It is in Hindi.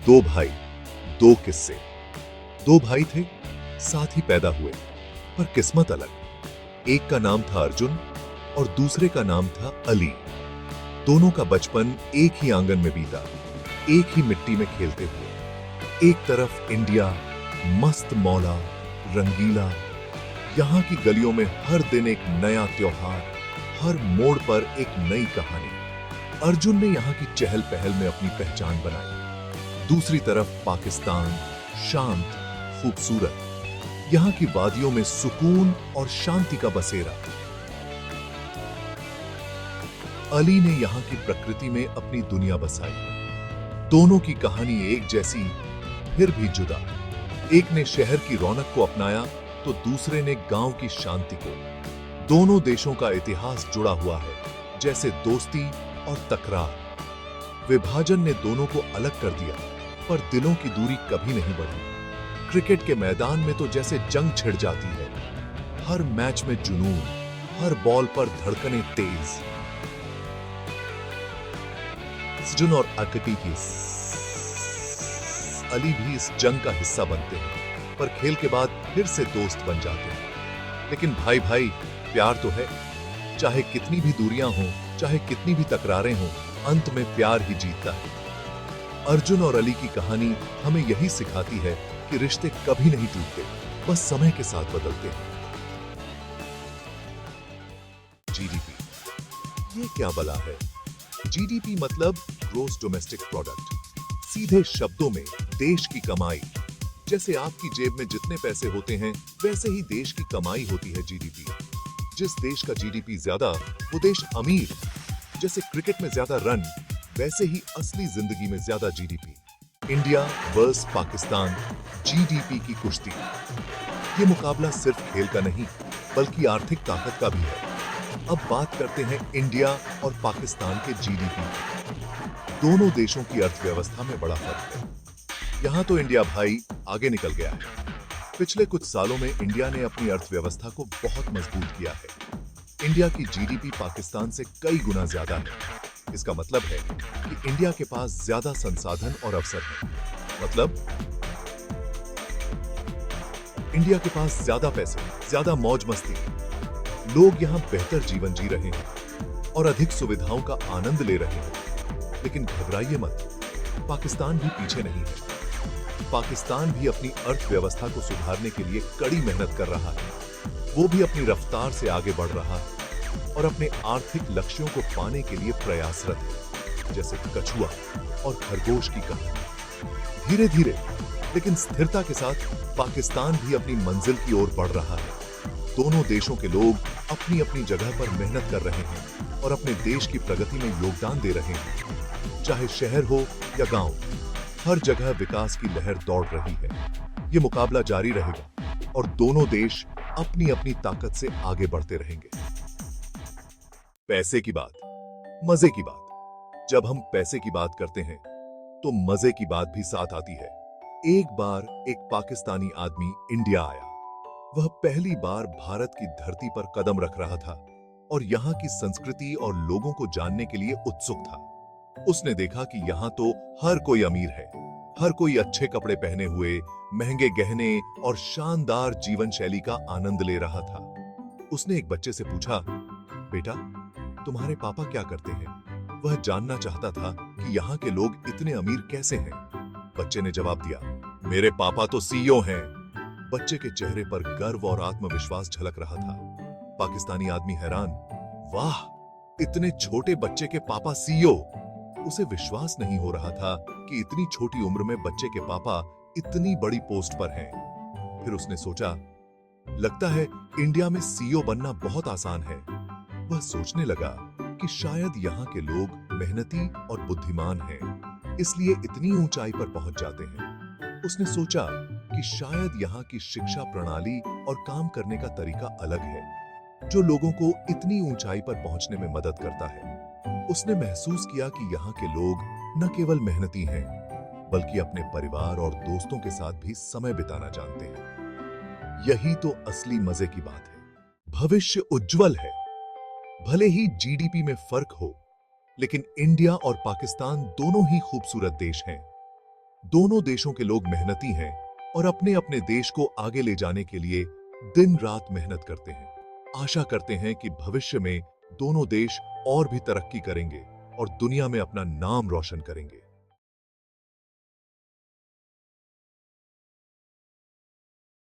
दो भाई, दो किस्से। दो भाई थे, साथ ही पैदा हुए, पर किस्मत अलग। एक का नाम था अर्जुन और दूसरे का नाम था अली। दोनों का बचपन एक ही आंगन में बीता, एक ही मिट्टी में खेलते हुए। एक तरफ इंडिया, मस्त मौला, रंगीला। यहाँ की गलियों में हर दिन एक नया त्योहार, हर मोड़ पर एक नई कहानी। अर्जुन ने यहाँ की चहल पहल में अपनी पहचान बनाई। दूसरी तरफ पाकिस्तान, शांत, खूबसूरत। यहाँ की वादियों में सुकून और शांति का बसेरा। अली ने यहाँ की प्रकृति में अपनी दुनिया बसाई। दोनों की कहानी एक जैसी, फिर भी जुदा। एक ने शहर की रौनक को अपनाया तो दूसरे ने गांव की शांति को। दोनों देशों का इतिहास जुड़ा हुआ है, जैसे दोस्ती और तकरार। विभाजन ने दोनों को अलग कर दिया, पर दिलों की दूरी कभी नहीं बढ़ी। क्रिकेट के मैदान में तो जैसे जंग छिड़ जाती है। हर मैच में जुनून, हर बॉल पर धड़कनें तेज। अर्जुन और अकटी की अली भी इस जंग का हिस्सा बनते हैं, पर खेल के बाद फिर से दोस्त बन जाते हैं। लेकिन भाई भाई प्यार तो है। चाहे कितनी भी दूरियां हों, चाहे कितनी भी तकरारें हों, अंत में प्यार ही जीतता है। अर्जुन और अली की कहानी हमें यही सिखाती है कि रिश्ते कभी नहीं टूटते, बस समय के साथ बदलते हैं। जीडीपी, ये क्या बला है? जीडीपी मतलब ग्रॉस डोमेस्टिक प्रोडक्ट। सीधे शब्दों में देश की कमाई। जैसे आपकी जेब में जितने पैसे होते हैं, वैसे ही देश की कमाई होती है जीडीपी। जिस देश का जीडीपी ज्यादा, वो देश अमीर। जैसे क्रिकेट में ज्यादा रन, वैसे ही असली जिंदगी में ज्यादा GDP. India versus Pakistan, GDP की कुश्ती। ये मुकाबला सिर्फ खेल का नहीं, बल्कि आर्थिक ताकत का भी है। अब बात करते हैं इंडिया और पाकिस्तान के जीडीपी। दोनों देशों की अर्थव्यवस्था में बड़ा फर्क है। यहाँ तो इंडिया भाई आगे निकल गया है। पिछले कुछ सालों में इंडिया ने अपनी अर्थव्यवस्था को बहुत मजबूत किया है। इंडिया की जीडीपी पाकिस्तान से कई गुना ज्यादा है। इसका मतलब है कि इंडिया के पास ज्यादा संसाधन और अवसर हैं। मतलब इंडिया के पास ज्यादा पैसे, ज्यादा मौज मस्ती। लोग यहाँ बेहतर जीवन जी रहे हैं और अधिक सुविधाओं का आनंद ले रहे हैं। लेकिन घबराइए मत, पाकिस्तान भी पीछे नहीं है। पाकिस्तान भी अपनी अर्थव्यवस्था को सुधारने के लिए कड़ी मेहनत कर रहा है। वो भी अपनी रफ्तार से आगे बढ़ रहा है और अपने आर्थिक लक्ष्यों को पाने के लिए प्रयासरत है। जैसे कछुआ और खरगोश की कहानी। धीरे धीरे लेकिन स्थिरता के साथ पाकिस्तान भी अपनी मंजिल की ओर बढ़ रहा है। दोनों देशों के लोग अपनी अपनी जगह पर मेहनत कर रहे हैं और अपने देश की प्रगति में योगदान दे रहे हैं। चाहे शहर हो या गांव, हर जगह विकास की लहर दौड़ रही है। ये मुकाबला जारी रहेगा और दोनों देश अपनी अपनी ताकत से आगे बढ़ते रहेंगे। पैसे की बात, मजे की बात। जब हम पैसे की बात करते हैं, तो मजे की बात भी साथ आती है। एक बार एक पाकिस्तानी आदमी इंडिया आया। वह पहली बार भारत की धरती पर कदम रख रहा था और यहाँ की संस्कृति और लोगों को जानने के लिए उत्सुक था। उसने देखा कि यहाँ तो हर कोई अमीर है, हर कोई अच्छे कपड़े पहने हुए, महंगे गहने और शानदार जीवन शैली का आनंद ले रहा था। उसने एक बच्चे से पूछा, बेटा, तुम्हारे पापा क्या करते हैं? वह जानना चाहता था कि यहाँ के लोग इतने अमीर कैसे हैं। बच्चे ने जवाब दिया, मेरे पापा तो सीईओ हैं। बच्चे के चेहरे पर गर्व और आत्मविश्वास झलक रहा था। पाकिस्तानी आदमी हैरान, वाह, इतने छोटे बच्चे के पापा सीईओ। उसे विश्वास नहीं हो रहा था कि इतनी छोटी उम्र में बच्चे के पापा इतनी बड़ी पोस्ट पर हैं। फिर उसने सोचा, लगता है इंडिया में सीईओ बनना बहुत आसान है। वह सोचने लगा कि शायद यहाँ के लोग मेहनती और बुद्धिमान हैं, इसलिए इतनी ऊंचाई पर पहुंच जाते हैं। उसने सोचा कि शायद यहाँ की शिक्षा प्रणाली और काम करने का तरीका अलग है, जो लोगों को इतनी ऊंचाई पर पहुंचने में मदद करता है। उसने महसूस किया कि यहाँ के लोग न केवल मेहनती हैं, बल्कि अपने परिवार और दोस्तों के साथ भी समय बिताना जानते हैं। यही तो असली मजे की बात है। भविष्य उज्जवल है। भले ही जीडीपी में फर्क हो, लेकिन इंडिया और पाकिस्तान दोनों ही खूबसूरत देश हैं। दोनों देशों के लोग मेहनती हैं और अपने अपने देश को आगे ले जाने के लिए दिन रात मेहनत करते हैं। आशा करते हैं कि भविष्य में दोनों देश और भी तरक्की करेंगे और दुनिया में अपना नाम रोशन करेंगे।